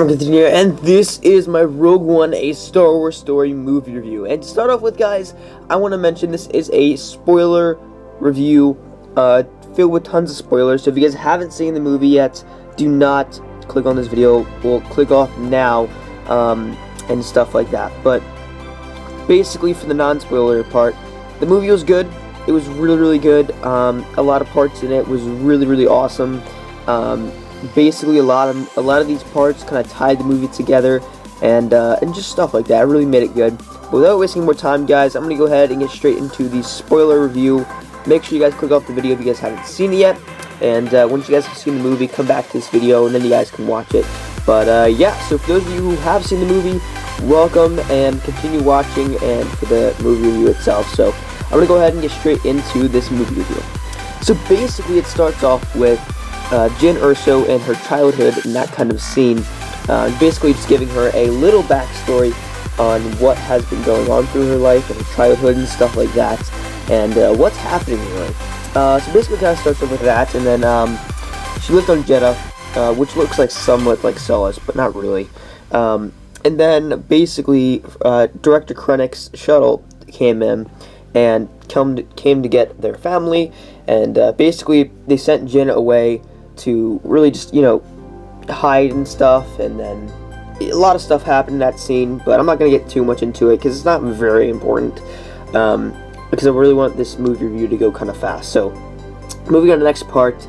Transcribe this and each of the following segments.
Continue, and this is my Rogue One, a Star Wars story movie review. And to start off with, guys, I want to mention this is a spoiler review filled with tons of spoilers. So if you guys haven't seen the movie yet, do not click on this video. We'll click off now and stuff like that. But basically, for the non-spoiler part, the movie was good. It was really good. A lot of parts in it was really awesome. Basically, a lot of these parts kind of tied the movie together, and just stuff like that. It really made it good. But without wasting more time, guys, I'm gonna go ahead and get straight into the spoiler review. Make sure you guys click off the video if you guys haven't seen it yet, and once you guys have seen the movie, come back to this video, and then you guys can watch it. But yeah, so for those of you who have seen the movie, welcome, and continue watching, and for the movie review itself. So I'm gonna go ahead and get straight into this movie review. So basically, it starts off with Jyn Erso and her childhood and that kind of scene, basically just giving her a little backstory on what has been going on through her life and her childhood and stuff like that, and what's happening in her life. So basically it kind of starts off with that, and then she lived on Jedha, which looks like somewhat like Solis, but not really. And then basically Director Krennic's shuttle came in and came to get their family, and basically they sent Jyn away to really just, hide and stuff, and then a lot of stuff happened in that scene, but I'm not going to get too much into it because it's not very important, because I really want this movie review to go kind of fast. So, moving on to the next part,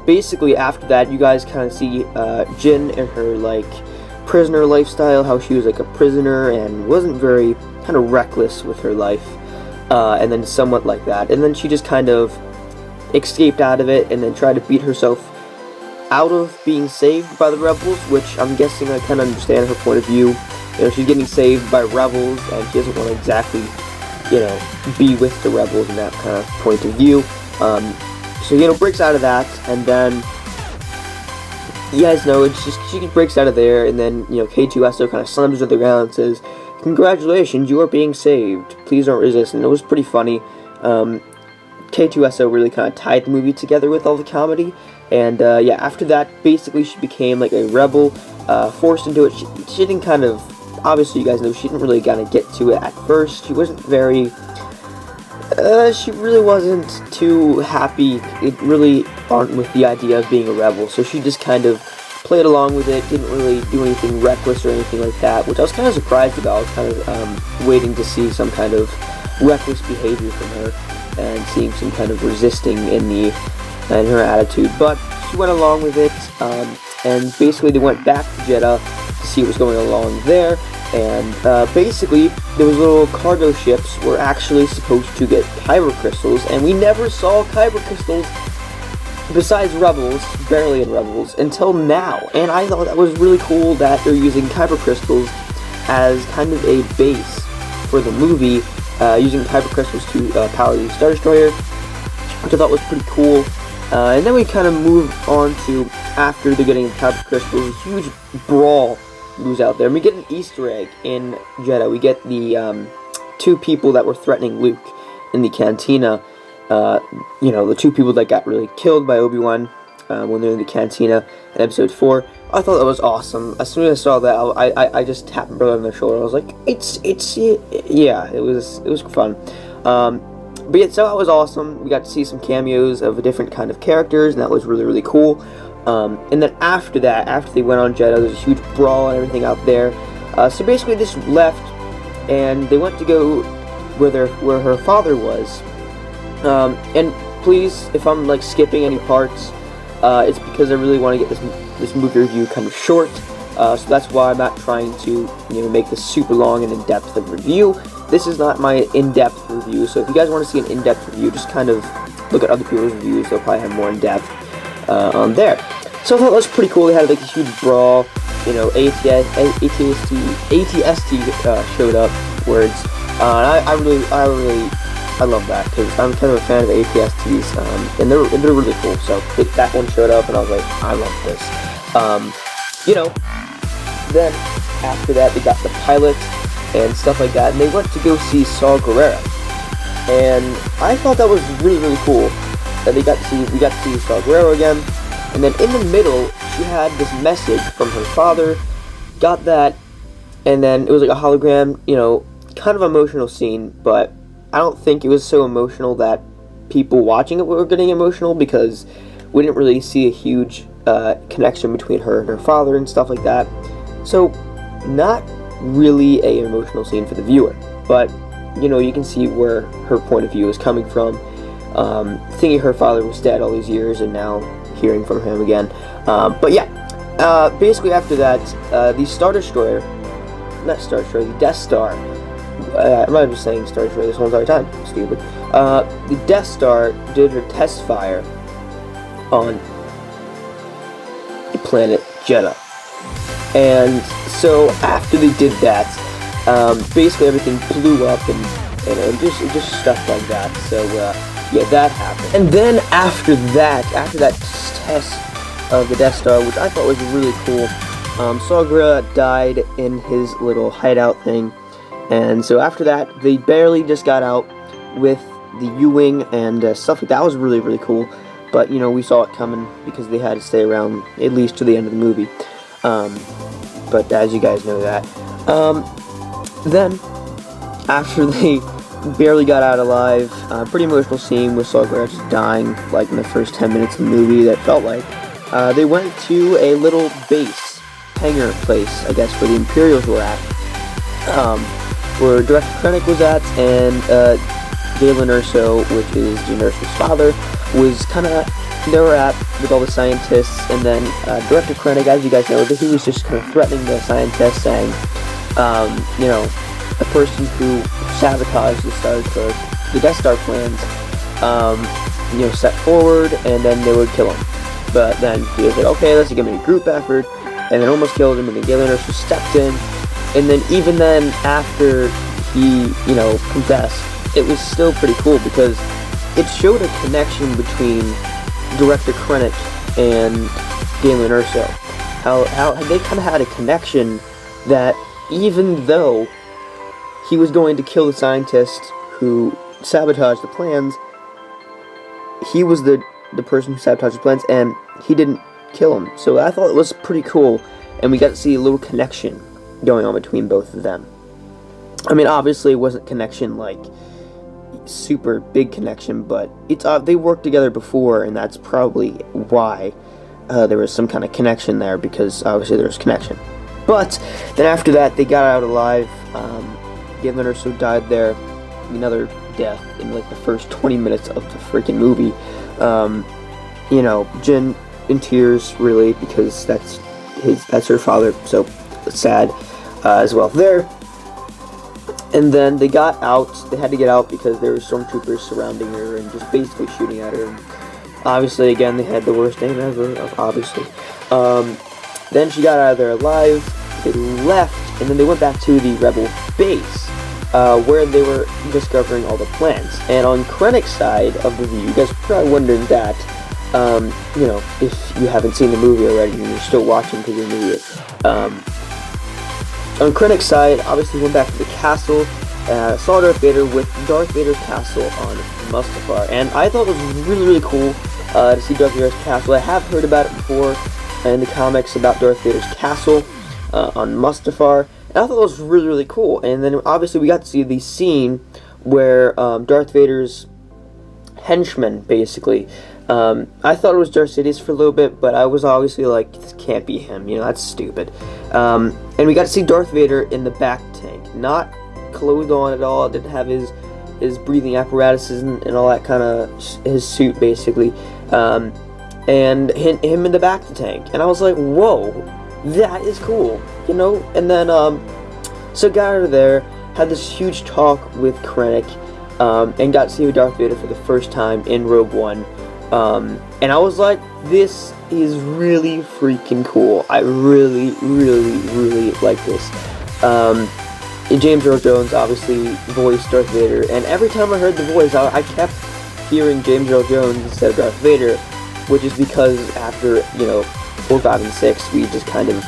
basically after that, you guys kind of see Jyn and her, prisoner lifestyle, how she was, a prisoner and wasn't very kind of reckless with her life, and then somewhat like that, and then she just kind of escaped out of it and then tried to beat herself out of being saved by the rebels, which I'm guessing I kind of understand her point of view. She's getting saved by rebels and she doesn't want to exactly, be with the rebels in that kind of point of view. So, breaks out of that, and then you guys know it's just she breaks out of there, and then, K2SO kind of slams her to the ground and says, "Congratulations, you are being saved. Please don't resist." And it was pretty funny. K2SO really kind of tied the movie together with all the comedy, and yeah, after that, basically she became like a rebel, forced into it. She didn't kind of, obviously you guys know, she didn't really kind of get to it at first. She wasn't very, she really wasn't too happy, really aren't with the idea of being a rebel, so she just kind of played along with it, didn't really do anything reckless or anything like that, which I was kind of surprised about. I was kind of waiting to see some kind of reckless behavior from her, and seeing some kind of resisting in her attitude, but she went along with it, and basically they went back to Jedha to see what was going along there, and basically those little cargo ships were actually supposed to get kyber crystals, and we never saw kyber crystals besides Rebels, barely in Rebels, until now, and I thought that was really cool that they're using kyber crystals as kind of a base for the movie, using kyber crystals to power the Star Destroyer, which I thought was pretty cool. And then we kind of move on to, after they're getting kyber crystals, a huge brawl moves out there. And we get an Easter egg in Jedha. We get the two people that were threatening Luke in the cantina. The two people that got really killed by Obi-Wan when they're in the cantina in Episode 4. I thought that was awesome. As soon as I saw that, I just tapped my brother on the shoulder. I was like, yeah, it was fun. But yeah, so that was awesome. We got to see some cameos of different kind of characters, and that was really cool. And then after that, after they went on Jedha, there's a huge brawl and everything out there. So basically, they just left, and they went to go where her father was. And please, if I'm skipping any parts, it's because I really want to get this movie review kind of short, so that's why I'm not trying to make this super long and in-depth of review. This is not my in-depth review, so if you guys want to see an in-depth review, just kind of look at other people's reviews. They'll probably have more in-depth on there. So I thought that was pretty cool. They had a huge brawl, ATST showed up words, and I love that, because I'm kind of a fan of ATSTs, and they're really cool. So that one showed up, and I was like, I love this. Then after that, they got the pilot and stuff like that, and they went to go see Saw Gerrera, and I thought that was really cool that we got to see Saw Gerrera again. And then in the middle, she had this message from her father, got that, and then it was like a hologram, kind of emotional scene, but I don't think it was so emotional that people watching it were getting emotional, because we didn't really see a huge connection between her and her father and stuff like that. So, not really a emotional scene for the viewer, but you can see where her point of view is coming from, thinking her father was dead all these years and now hearing from him again. But yeah, basically after that, the Death Star. I'm not just saying Star Destroyer this whole entire time. Stupid. The Death Star did her test fire on the planet Jedha. And so after they did that, basically everything blew up and just stuff like that. So yeah, that happened. And then after that test of the Death Star, which I thought was really cool, Saw Gerrera died in his little hideout thing. And so after that, they barely just got out with the U-Wing and stuff like that. Was really, really cool. But, we saw it coming because they had to stay around at least to the end of the movie. But as you guys know that. Then, after they barely got out alive, pretty emotional scene with Saw Gerrera just dying, like in the first 10 minutes of the movie, that felt like. They went to a little base, hangar place, I guess, where the Imperials were at. Where Director Krennic was at, and Galen Erso, which is Jyn Erso's father, was they were at with all the scientists, and then Director Krennic, as you guys know, he was just kind of threatening the scientists, saying, a person who sabotaged the Death Star plans, set forward, and then they would kill him. But then he was like, okay, let's give him a group effort, and then almost killed him, and then Galen Erso stepped in. And then even then, after he, confessed, it was still pretty cool because it showed a connection between Director Krennic and Galen Erso. How they kind of had a connection that even though he was going to kill the scientist who sabotaged the plans, he was the person who sabotaged the plans, and he didn't kill him. So I thought it was pretty cool, and we got to see a little connection going on between both of them. I mean, obviously it wasn't connection like super big connection, but it's they worked together before, and that's probably why there was some kind of connection there, because obviously there was connection. But then after that, they got out alive. Galen Erso died there, another death in like the first 20 minutes of the freaking movie. Jyn in tears, really, because that's her father, so it's sad as well there. And then they got out. They had to get out because there were stormtroopers surrounding her and just basically shooting at her. And obviously, again, they had the worst aim ever, obviously. Then she got out of there alive. They left, and then they went back to the Rebel base, where they were discovering all the plans. And on Krennic's side of the view, you guys are probably wondering that, if you haven't seen the movie already and you're still watching because you're an idiot. On Krennic's side, obviously went back to the castle, saw Darth Vader with Darth Vader's castle on Mustafar, and I thought it was really, really cool to see Darth Vader's castle. I have heard about it before in the comics about Darth Vader's castle on Mustafar, and I thought it was really, really cool. And then obviously we got to see the scene where Darth Vader's henchman, basically, I thought it was Darth Sidious for a little bit, but I was obviously like, this can't be him, that's stupid. And we got to see Darth Vader in the back tank, not clothed on at all, didn't have his breathing apparatuses and all that kind of, his suit basically, and him in the back of the tank, and I was like, whoa, that is cool, and then, so got out of there, had this huge talk with Krennic, and got to see Darth Vader for the first time in Rogue One. And I was like, this is really freaking cool. I really, really, really like this. James Earl Jones obviously voiced Darth Vader, and every time I heard the voice, I kept hearing James Earl Jones instead of Darth Vader, which is because after, 4, 5, and 6, we just kind of,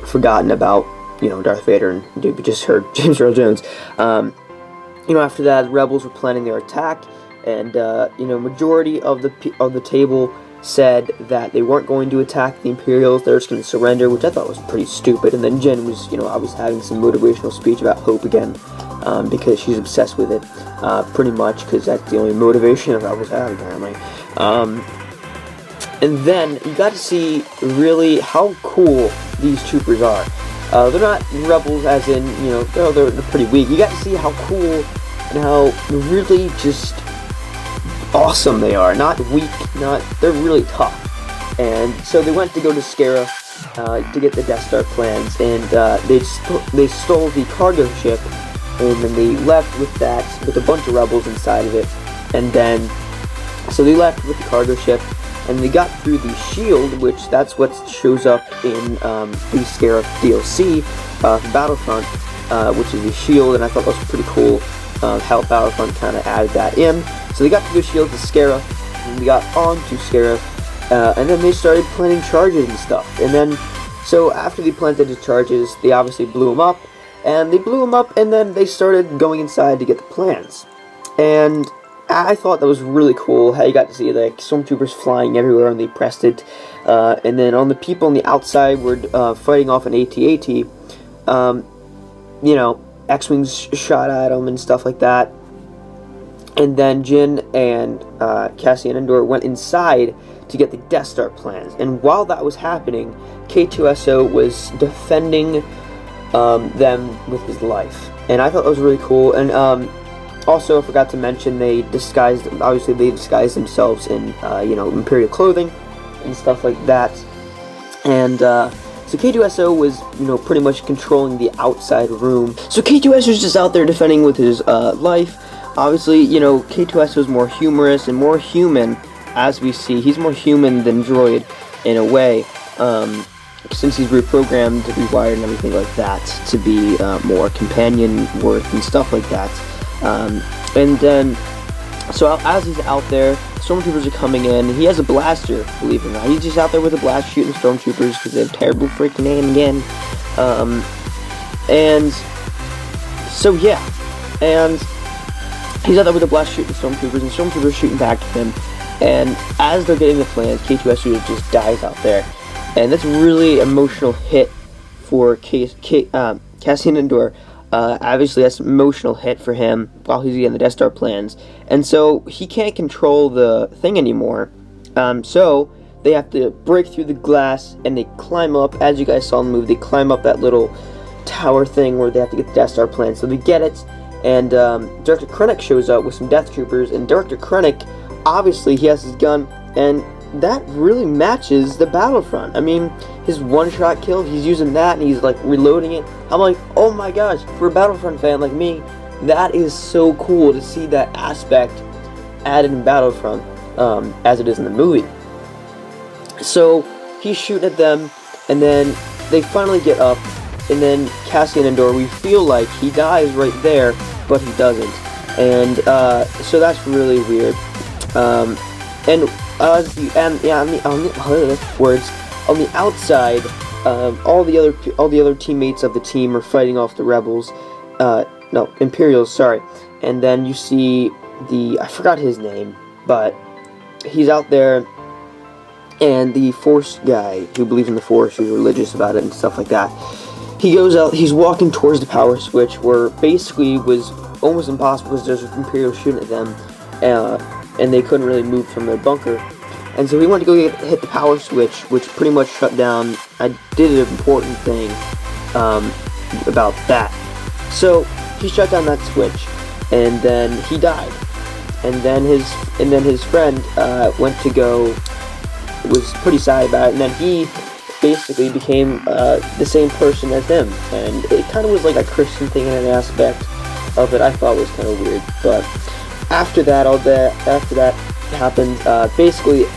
forgotten about, Darth Vader, and we just heard James Earl Jones. After that, the rebels were planning their attack, and majority of the table said that they weren't going to attack the Imperials, they're just going to surrender, which I thought was pretty stupid. And then Jyn was, obviously having some motivational speech about hope again, because she's obsessed with it, pretty much, because that's the only motivation I was having, apparently. And then you got to see really how cool these troopers are. They're not rebels as in, they're pretty weak. You got to see how cool and how really just awesome they are. Not weak, they're really tough. And so they went to go to Scarif to get the Death Star plans, and they stole the cargo ship, and then they left with that, with a bunch of rebels inside of it. And then, so they left with the cargo ship, and they got through the shield, which that's what shows up in the Scarif DLC for Battlefront, which is the shield, and I thought that was pretty cool how Battlefront kind of added that in. So they got through the shield to Scarif, and they got onto Scarif, and then they started planting charges and stuff. And then, so after they planted the charges, they obviously blew them up, and then they started going inside to get the plans. And I thought that was really cool how you got to see like stormtroopers flying everywhere, and they pressed it, and then on the people on the outside were fighting off an AT-AT. X-wings shot at them and stuff like that. And then Jyn and Cassian Andor went inside to get the Death Star plans. And while that was happening, K-2SO was defending them with his life. And I thought that was really cool. And also, I forgot to mention, they disguised themselves in, Imperial clothing and stuff like that. And so K-2SO was, pretty much controlling the outside room. So K-2SO is just out there defending with his life. Obviously, K-2SO is more humorous and more human, as we see. He's more human than Droid, in a way, since he's reprogrammed, rewired, and everything like that, to be more companion-worth and stuff like that. And then, so as he's out there, stormtroopers are coming in. He has a blaster, believe it or not. He's just out there with a blaster shooting stormtroopers because they have terrible freaking aim again. And so yeah, and he's out there with a blast shooting stormtroopers, and stormtroopers shooting back at him. And as they're getting the plans, K-2SO just dies out there, and that's a really emotional hit for Cassian Andor. Obviously, that's an emotional hit for him while he's getting the Death Star plans. And so, he can't control the thing anymore. So, they have to break through the glass, and they climb up, as you guys saw in the movie, they climb up that little tower thing where they have to get the Death Star plans. So, they get it, and Director Krennic shows up with some Death Troopers, and Director Krennic, obviously, he has his gun, and that really matches the Battlefront. I mean, his one-shot kill, he's using that, and he's, like, reloading it. I'm like, oh my gosh, for a Battlefront fan like me, that is so cool to see that aspect added in Battlefront, as it is in the movie. So, he's shooting at them, and then they finally get up, and then Cassian Andor, we feel like he dies right there, but he doesn't. And, so that's really weird. On the outside, all the other teammates of the team are fighting off the rebels, Imperials, sorry. And then you see I forgot his name, but he's out there, and the Force guy who believes in the Force, who's religious about it and stuff like that, he goes out, he's walking towards the power switch, where basically was almost impossible because there's Imperials shooting at them, and they couldn't really move from their bunker. And so he went to go hit the power switch, which pretty much shut down. I did an important thing about that. So he shut down that switch, and then he died. And then his friend went to go, was pretty sad about it, and then he basically became the same person as him. And it kind of was like a Christian thing in an aspect of it. I thought was kind of weird, but after that happened, basically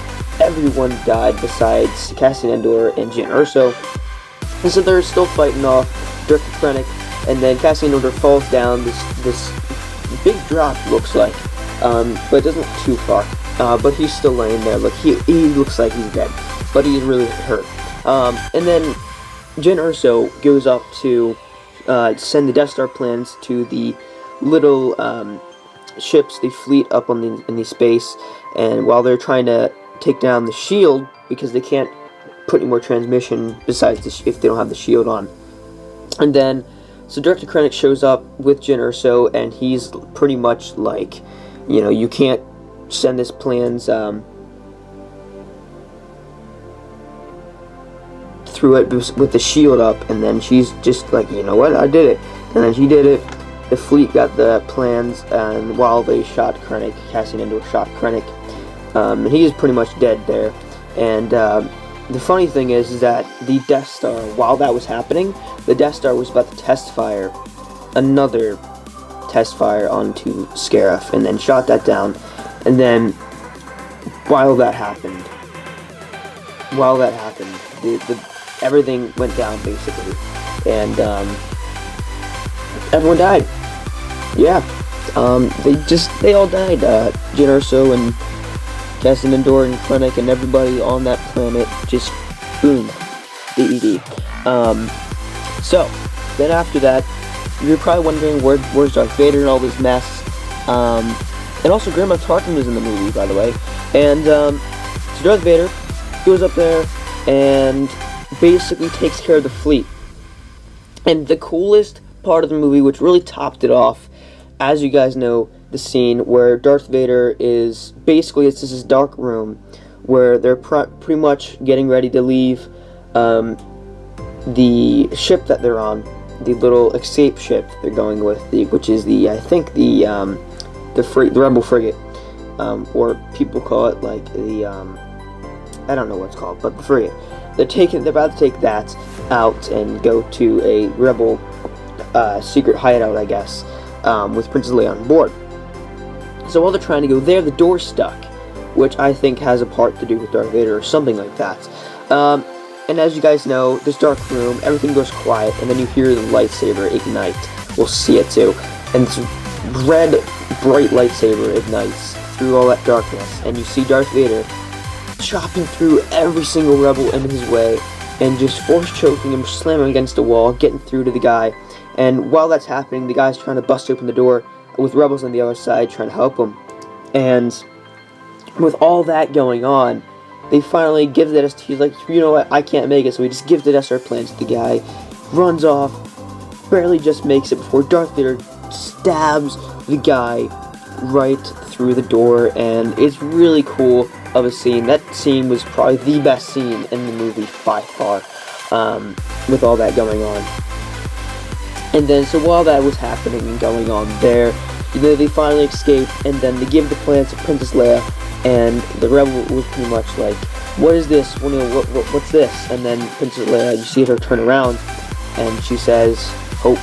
everyone died besides Cassian Andor and Jyn Erso. And so they're still fighting off Director Krennic, and then Cassian Andor falls down this big drop, looks like, but it doesn't look too far. But he's still laying there. Like he looks like he's dead, but he's really hurt. And then Jyn Erso goes up to send the Death Star plans to the little ships, the fleet up in the space, and while they're trying to take down the shield because they can't put any more transmission besides if they don't have the shield on. And then, so Dr. Krennic shows up with Jyn Erso, and he's pretty much like, you know, you can't send this plans through it with the shield up. And then she's just like, you know what, I did it. And then she did it. The fleet got the plans, and while they shot Krennic, Cassian Andor shot Krennic, and he is pretty much dead there. And the funny thing is that the Death Star, while that was happening, the Death Star was about to test fire another test fire onto Scarif, and then shot that down. And then, while that happened, everything went down basically, and everyone died. Yeah, they all died. Jyn Erso and Cassian Andor and Krennic and everybody on that planet just boom, DED. So then after that, you're probably wondering where's Darth Vader and all this mess. And also Grand Moff Tarkin was in the movie, by the way. And so Darth Vader goes up there and basically takes care of the fleet. And the coolest part of the movie, which really topped it off, as you guys know, the scene where Darth Vader is basically, it's just this dark room where they're pretty much getting ready to leave the ship that they're on, the little escape ship they're going with, which is the Rebel frigate, or people call it like the I don't know what it's called, but the frigate. They're about to take that out and go to a Rebel secret hideout, I guess, with Princess Leia on board. So while they're trying to go there, the door's stuck, which I think has a part to do with Darth Vader or something like that. And as you guys know, this dark room, everything goes quiet, and then you hear the lightsaber ignite. We'll see it too. And this red, bright lightsaber ignites through all that darkness, and you see Darth Vader chopping through every single rebel in his way, and just force choking him, slamming against the wall, getting through to the guy. And while that's happening, the guy's trying to bust open the door, with rebels on the other side trying to help him. And with all that going on, they finally give the Death Star. He's like, you know what, I can't make it, so he just gives the Death Star plans to the guy, runs off, barely just makes it before Darth Vader stabs the guy right through the door. And it's really cool of a scene. That scene was probably the best scene in the movie by far, with all that going on. And then, so while that was happening and going on there, you know, they finally escape, and then they give the plans to Princess Leia, and the rebel was pretty much like, what is this? Well, you know, what's this? And then Princess Leia, you see her turn around, and she says, hope.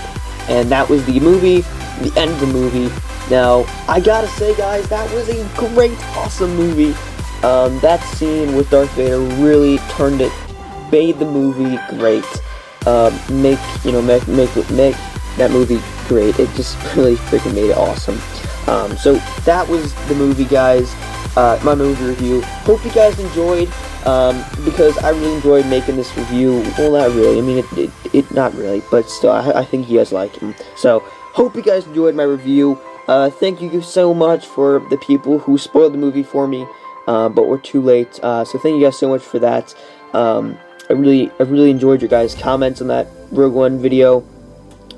And that was the movie, the end of the movie. Now, I gotta say, guys, that was a great, awesome movie. That scene with Darth Vader really made the movie great. Make that movie great. It just really freaking made it awesome. So that was the movie, guys. My movie review. Hope you guys enjoyed, because I really enjoyed making this review. Well, not really. I mean, it not really, but still, I think you guys like him. So, hope you guys enjoyed my review. Thank you so much for the people who spoiled the movie for me, but were too late. So thank you guys so much for that. I really enjoyed your guys' comments on that Rogue One video,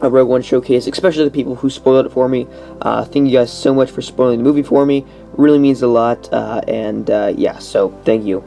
Rogue One showcase, especially the people who spoiled it for me. Thank you guys so much for spoiling the movie for me. Really means a lot. Yeah, so thank you.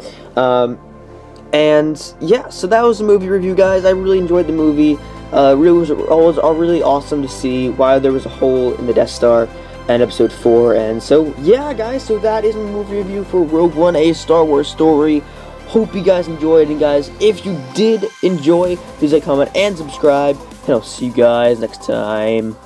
And yeah, so that was the movie review, guys. I really enjoyed the movie. Really was really awesome to see why there was a hole in the Death Star and Episode 4. And so yeah, guys, so that is my movie review for Rogue One: A Star Wars Story. Hope you guys enjoyed, and guys, if you did enjoy, please like, comment, and subscribe, and I'll see you guys next time.